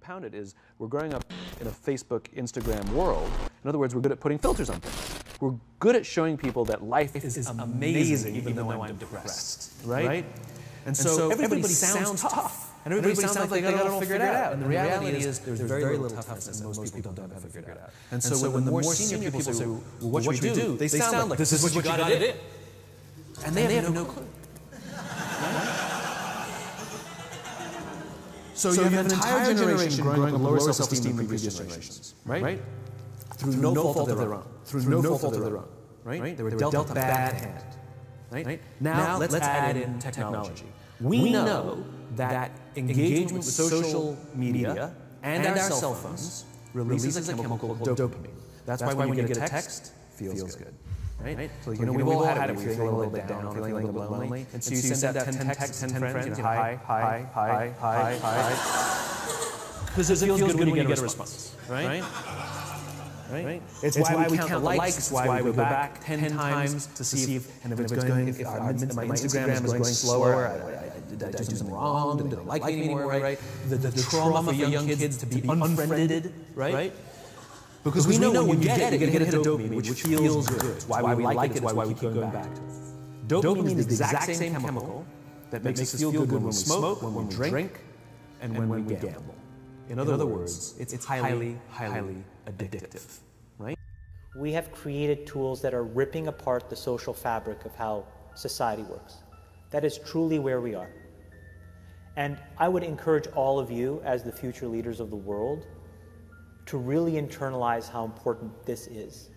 compound it is we're growing up in a Facebook, Instagram world. In other words, we're good at putting filters on things. We're good at showing people that life is amazing even though I'm depressed, right? And so everybody sounds tough. And everybody sounds like they got it all figured out. And the reality is there's very little toughness and most people don't have it figured out. And so when the more senior people say, well, what should we do? They sound like, this is what you got to do. And they have no clue. So you have an entire generation growing up with lower self-esteem than previous generations, right? Through no fault of their own. Through no fault of their own, right? They were dealt a bad hand, right? Now let's add in technology. We know that engagement with social media and our cell phones releases a chemical called dopamine. That's why when you get a text, feels good. Right? So, we've all had it. We're feeling a little bit down, feeling a little bit lonely. And so you send out 10 texts to 10 friends, hi. Because it feels good when you get a response, right? It's why we count the likes, it's why we go back 10 times to see if my Instagram is going slower, did I just do something wrong, did they like me anymore, right? The trauma for young kids to be unfriended, right? Because we know when you get it, you're going to hit a dopamine, which feels good. It's why we like it, it's why we keep going back to it. Dopamine is the exact same chemical that makes us feel good when we smoke, when we drink, and when we gamble. In other words, it's highly addictive, right? We have created tools that are ripping apart the social fabric of how society works. That is truly where we are. And I would encourage all of you, as the future leaders of the world, to really internalize how important this is.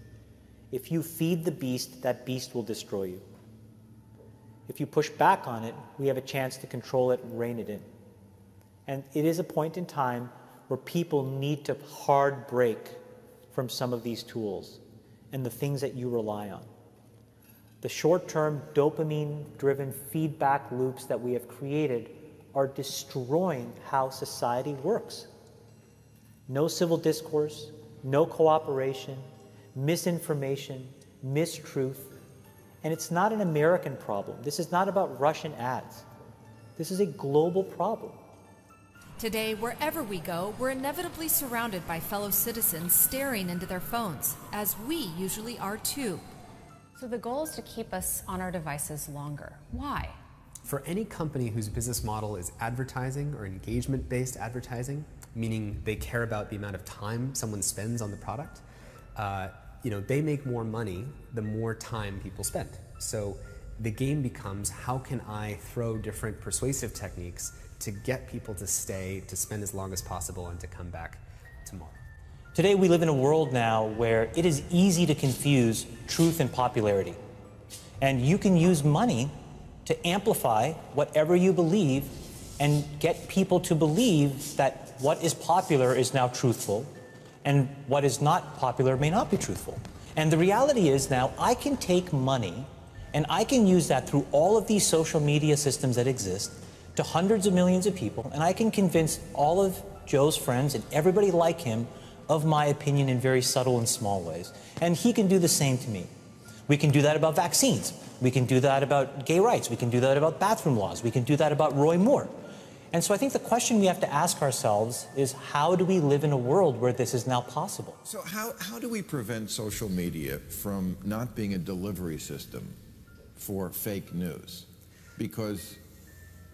If you feed the beast, that beast will destroy you. If you push back on it, we have a chance to control it and rein it in. And it is a point in time where people need to hard break from some of these tools and the things that you rely on. The short-term dopamine-driven feedback loops that we have created are destroying how society works. No civil discourse, no cooperation, misinformation, mistruth. And it's not an American problem. This is not about Russian ads. This is a global problem. Today, wherever we go, we're inevitably surrounded by fellow citizens staring into their phones, as we usually are too. So the goal is to keep us on our devices longer. Why? For any company whose business model is advertising or engagement-based advertising, meaning they care about the amount of time someone spends on the product, they make more money the more time people spend. So the game becomes, how can I throw different persuasive techniques to get people to stay, to spend as long as possible, and to come back tomorrow? Today we live in a world now where it is easy to confuse truth and popularity. And you can use money to amplify whatever you believe and get people to believe that what is popular is now truthful and what is not popular may not be truthful. And the reality is now I can take money and I can use that through all of these social media systems that exist to hundreds of millions of people, and I can convince all of Joe's friends and everybody like him of my opinion in very subtle and small ways. And he can do the same to me. We can do that about vaccines. We can do that about gay rights. We can do that about bathroom laws. We can do that about Roy Moore. And so I think the question we have to ask ourselves is, how do we live in a world where this is now possible? So how do we prevent social media from not being a delivery system for fake news? Because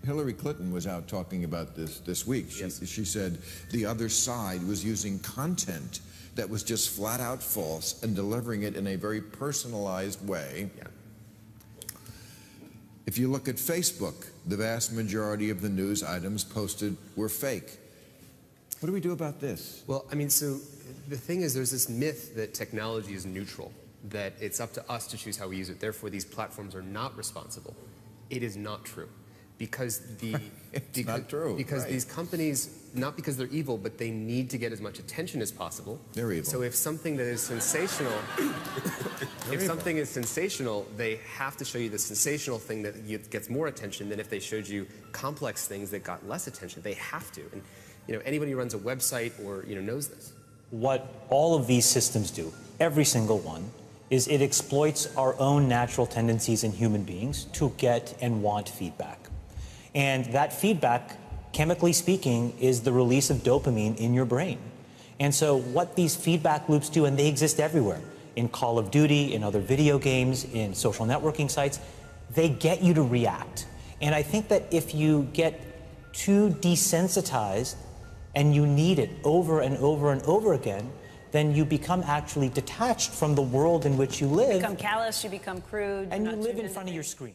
Hillary Clinton was out talking about this week. She said the other side was using content that was just flat out false and delivering it in a very personalized way. Yeah. If you look at Facebook, the vast majority of the news items posted were fake. What do we do about this? Well, I mean, so the thing is, there's this myth that technology is neutral, that it's up to us to choose how we use it. Therefore, these platforms are not responsible. It is not true. Because not true. Because these companies, not because they're evil, but they need to get as much attention as possible. They're evil. So if something that is sensational, something is sensational, they have to show you the sensational thing that gets more attention than if they showed you complex things that got less attention. They have to. And anybody who runs a website or knows this. What all of these systems do, every single one, is it exploits our own natural tendencies in human beings to get and want feedback. And that feedback chemically speaking, is the release of dopamine in your brain. And so what these feedback loops do, and they exist everywhere, in Call of Duty, in other video games, in social networking sites, they get you to react. And I think that if you get too desensitized and you need it over and over and over again, then you become actually detached from the world in which you live. You become callous, you become crude. And you live in front of your screen.